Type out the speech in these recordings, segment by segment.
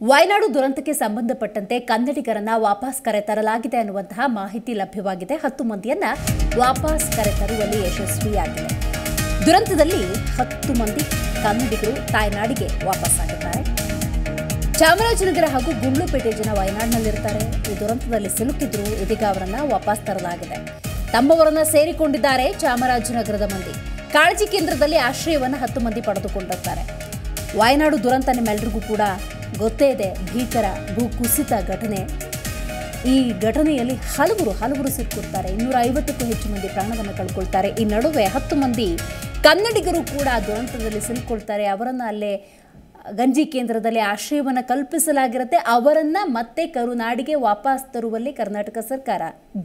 ವಯನಾಡು ದುರಂತಕ್ಕೆ ಸಂಬಂಧಪಟ್ಟಂತೆ ಕನ್ನಡಿಗರನ್ನ ವಾಪಸ್ ಕರೆತರಲಾಗಿದೆ ಅನ್ನುವಂತಹ ಮಾಹಿತಿ ಲಭ್ಯವಾಗಿದೆ. 10 ಮಂದಿಯನ್ನ ವಾಪಸ್ ಕರೆತರುವಲ್ಲಿ ಯಶಸ್ವಿಯಾಗಿದೆ. ದುರಂತದಲ್ಲಿ 10 ಮಂದಿ ಕನ್ನಡಿಗರು ತಾಯ್ನಾಡಿಗೆ ವಾಪಸ್ ಆಗಿದ್ದಾರೆ. ಚಾಮರಾಜನಗರ ಹಾಗೂ ಗುಂಡ್ಲುಪೇಟೆ ಜನ ವಯನಾಡಿನಲ್ಲಿರ್ತಾರೆ. ಈ ದುರಂತದಲ್ಲಿ ಸಿಲುಕಿದ್ರು. ಇದೀಗ ಅವರನ್ನ ವಾಪಸ್ ತರಲಾಗಿದೆ. ತಮ್ಮವರನ್ನ ಸೇರಿಕೊಂಡಿದ್ದಾರೆ ಚಾಮರಾಜನಗರದ ಮಂದಿ. ಕಾಳಜಿ ಕೇಂದ್ರದಲ್ಲಿ ಆಶ್ರಯವನ್ನ 10 ಮಂದಿ ಪಡೆದುಕೊಂಡಿರ್ತಾರೆ. ವಯನಾಡು ದುರಂತ ನಿಮ್ಮೆಲ್ಲರಿಗೂ ಕೂಡ ಗೊತ್ತೇ ಇದೆ. ಭೀಕರ ಭೂಕುಸಿತ ಘಟನೆ. ಈ ಘಟನೆಯಲ್ಲಿ ಹಲವರು ಸಿಕ್ಕಿರ್ತಾರೆ. 250ಕ್ಕೂ ಹೆಚ್ಚು ಮಂದಿ ಪ್ರಾಣವನ್ನು ಕಳ್ಕೊಳ್ತಾರೆ. ಈ ನಡುವೆ 10 ಮಂದಿ ಕನ್ನಡಿಗರು ಕೂಡ ದುರಂತದಲ್ಲಿ ಸಿಲುಕೊಳ್ತಾರೆ. ಅವರನ್ನು ಅಲ್ಲೇ ಗಂಜಿ ಕೇಂದ್ರದಲ್ಲಿ ಆಶ್ರಯವನ್ನು ಕಲ್ಪಿಸಲಾಗಿರುತ್ತೆ. ಅವರನ್ನ ಮತ್ತೆ ಕರುನಾಡಿಗೆ ವಾಪಸ್ ತರುವಲ್ಲಿ ಕರ್ನಾಟಕ ಸರ್ಕಾರ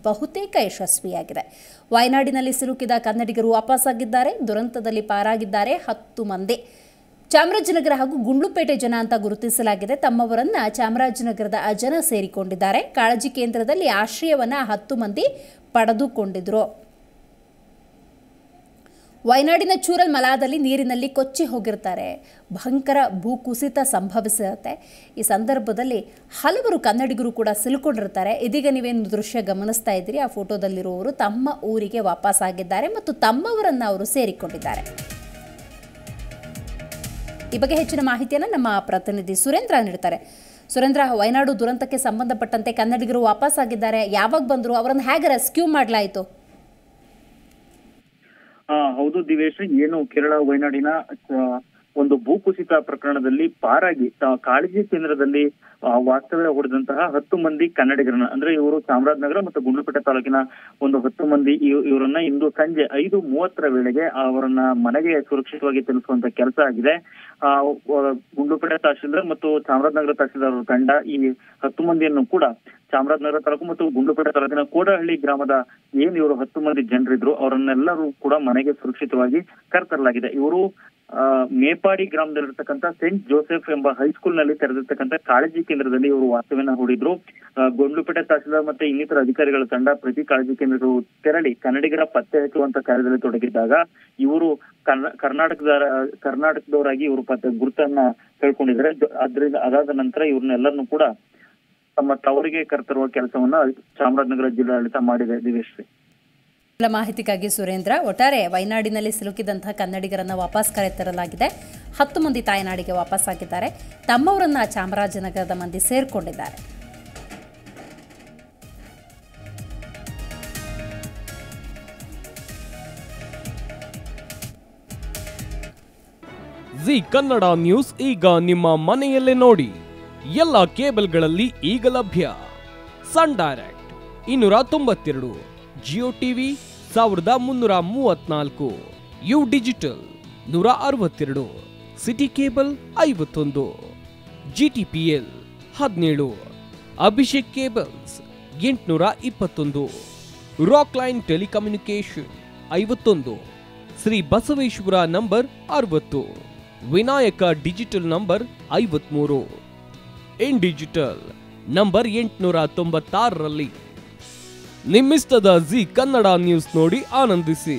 ಬಹುತೇಕ ಯಶಸ್ವಿಯಾಗಿದೆ. ವಯನಾಡಿನಲ್ಲಿ ಸಿಲುಕಿದ ಕನ್ನಡಿಗರು ವಾಪಸ್ಸಾಗಿದ್ದಾರೆ. ದುರಂತದಲ್ಲಿ ಪಾರಾಗಿದ್ದಾರೆ 10 ಮಂದಿ. ಚಾಮರಾಜನಗರ ಹಾಗೂ ಗುಂಡ್ಲುಪೇಟೆ ಜನ ಅಂತ ಗುರುತಿಸಲಾಗಿದೆ. ತಮ್ಮವರನ್ನ ಚಾಮರಾಜನಗರದ ಜನ ಸೇರಿಕೊಂಡಿದ್ದಾರೆ. ಕಾಳಜಿ ಕೇಂದ್ರದಲ್ಲಿ ಆಶ್ರಯವನ್ನ 10 ಮಂದಿ ಪಡೆದುಕೊಂಡಿದ್ರು. ವಯನಾಡಿನ ಚೂರಲ್ ಮಲಾದಲ್ಲಿ ನೀರಿನಲ್ಲಿ ಕೊಚ್ಚಿ ಹೋಗಿರ್ತಾರೆ. ಭಯಂಕರ ಭೂಕುಸಿತ ಸಂಭವಿಸಿರುತ್ತೆ. ಈ ಸಂದರ್ಭದಲ್ಲಿ ಹಲವರು ಕನ್ನಡಿಗರು ಕೂಡ ಸಿಲುಕೊಂಡಿರ್ತಾರೆ. ಇದೀಗ ನೀವೇನು ದೃಶ್ಯ ಗಮನಿಸ್ತಾ ಇದ್ದೀರಿ, ಆ ಫೋಟೋದಲ್ಲಿರುವವರು ತಮ್ಮ ಊರಿಗೆ ವಾಪಸ್ ಆಗಿದ್ದಾರೆ ಮತ್ತು ತಮ್ಮವರನ್ನ ಅವರು ಸೇರಿಕೊಂಡಿದ್ದಾರೆ. ಈ ಬಗ್ಗೆ ಹೆಚ್ಚಿನ ಮಾಹಿತಿಯನ್ನು ನಮ್ಮ ಪ್ರತಿನಿಧಿ ಸುರೇಂದ್ರ ನೀಡ್ತಾರೆ. ಸುರೇಂದ್ರ, ವಯನಾಡು ದುರಂತಕ್ಕೆ ಸಂಬಂಧಪಟ್ಟಂತೆ ಕನ್ನಡಿಗರು ವಾಪಸ್ ಆಗಿದ್ದಾರೆ. ಯಾವಾಗ ಬಂದರು? ಅವರನ್ನು ಹೇಗೆ ರೆಸ್ಕ್ಯೂ ಮಾಡಲಾಯಿತು? ಹೌದು ದಿವೇಶ್, ಏನು ಕೇರಳ ವಯನಾಡಿನ ಒಂದು ಭೂಕುಸಿತ ಪ್ರಕರಣದಲ್ಲಿ ಪಾರಾಗಿ ಕಾಳಜಿ ಕೇಂದ್ರದಲ್ಲಿ ವಾಸ್ತವ್ಯ ಹೂಡಿದಂತಹ 10 ಮಂದಿ ಕನ್ನಡಿಗರನ್ನ, ಅಂದ್ರೆ ಇವರು ಚಾಮರಾಜನಗರ ಮತ್ತು ಗುಂಡ್ಲುಪೇಟೆ ತಾಲೂಕಿನ ಒಂದು 10 ಮಂದಿ ಇವರನ್ನ ಇಂದು ಸಂಜೆ 5:30 ವೇಳೆಗೆ ಅವರನ್ನ ಮನೆಗೆ ಸುರಕ್ಷಿತವಾಗಿ ತಲುಪಿಸುವಂತ ಕೆಲಸ ಆಗಿದೆ. ಗುಂಡ್ಲುಪೇಟೆ ತಹಶೀಲ್ದಾರ್ ಮತ್ತು ಚಾಮರಾಜನಗರ ತಹಶೀಲ್ದಾರ್ ತಂಡ ಈ 10 ಮಂದಿಯನ್ನು ಕೂಡ ಚಾಮರಾಜನಗರ ತಾಲೂಕು ಮತ್ತು ಗುಂಡ್ಲುಪೇಟೆ ತಾಲೂಕಿನ ಕೋಡಹಳ್ಳಿ ಗ್ರಾಮದ ಏನ್ ಇವರು 10 ಮಂದಿ ಜನರಿದ್ರು ಅವರನ್ನೆಲ್ಲರೂ ಕೂಡ ಮನೆಗೆ ಸುರಕ್ಷಿತವಾಗಿ ಕರೆತರಲಾಗಿದೆ. ಇವರು ಮೇಪಾಡಿ ಗ್ರಾಮದಲ್ಲಿರ್ತಕ್ಕಂಥ ಸೇಂಟ್ ಜೋಸೆಫ್ ಎಂಬ ಹೈಸ್ಕೂಲ್ ನಲ್ಲಿ ತೆರೆದಿರ್ತಕ್ಕಂಥ ಕಾಳಜಿ ಕೇಂದ್ರದಲ್ಲಿ ಇವರು ವಾಸ್ತವ್ಯನ ಹೂಡಿದ್ರು. ಗುಂಡ್ಲುಪೇಟೆ ತಹಶೀಲ್ದಾರ್ ಮತ್ತೆ ಇನ್ನಿತರ ಅಧಿಕಾರಿಗಳ ತಂಡ ಪ್ರತಿ ಕಾಳಜಿ ಕೇಂದ್ರಗಳು ತೆರಳಿ ಕನ್ನಡಿಗರ ಪತ್ತೆ ಹಚ್ಚುವಂತ ಕಾರ್ಯದಲ್ಲಿ ತೊಡಗಿದ್ದಾಗ ಇವರು ಕರ್ನಾಟಕದವರಾಗಿ ಇವರು ಗುರುತನ್ನ ತಿಳ್ಕೊಂಡಿದ್ದಾರೆ. ಅದಾದ ನಂತರ ಇವ್ರನ್ನೆಲ್ಲರನ್ನು ಕೂಡ ತಮ್ಮ ತವರಿಗೆ ಕರೆತರುವ ಕೆಲಸವನ್ನ ಚಾಮರಾಜನಗರ ಜಿಲ್ಲಾಡಳಿತ ಮಾಡಿದೆ. ದಿವೇಶ್, ಮಾಹಿತಿಗಾಗಿ ಸುರೇಂದ್ರ. ಒಟ್ಟಾರೆ ವಯನಾಡಿನಲ್ಲಿ ಸಿಲುಕಿದಂತಹ ಕನ್ನಡಿಗರನ್ನ ವಾಪಸ್ ಕರೆತರಲಾಗಿದೆ. 10 ಮಂದಿ ತಾಯ್ನಾಡಿಗೆ ವಾಪಸ್ ಆಗಿದ್ದಾರೆ. ತಮ್ಮವರನ್ನ ಚಾಮರಾಜನಗರದ ಮಂದಿ ಸೇರ್ಕೊಂಡಿದ್ದಾರೆ. ಜಿ ಕನ್ನಡ ನ್ಯೂಸ್ ಈಗ ನಿಮ್ಮ ಮನೆಯಲ್ಲೇ ನೋಡಿ. ಎಲ್ಲ ಕೇಬಲ್ಗಳಲ್ಲಿ ಈಗ ಲಭ್ಯ. Sun direct 292, Jio TV 1334, U digital 162, city cable 51, GTPL 17, Abhishek cables 821, rock line telecommunication 51, Shri Basaveshwara number 60, Vinayaka digital number 53, in digital number 896ರಲ್ಲಿ ನಿಮ್ಮಿಸ್ತದ ಜಿ ಕನ್ನಡ ನ್ಯೂಸ್ ನೋಡಿ ಆನಂದಿಸಿ.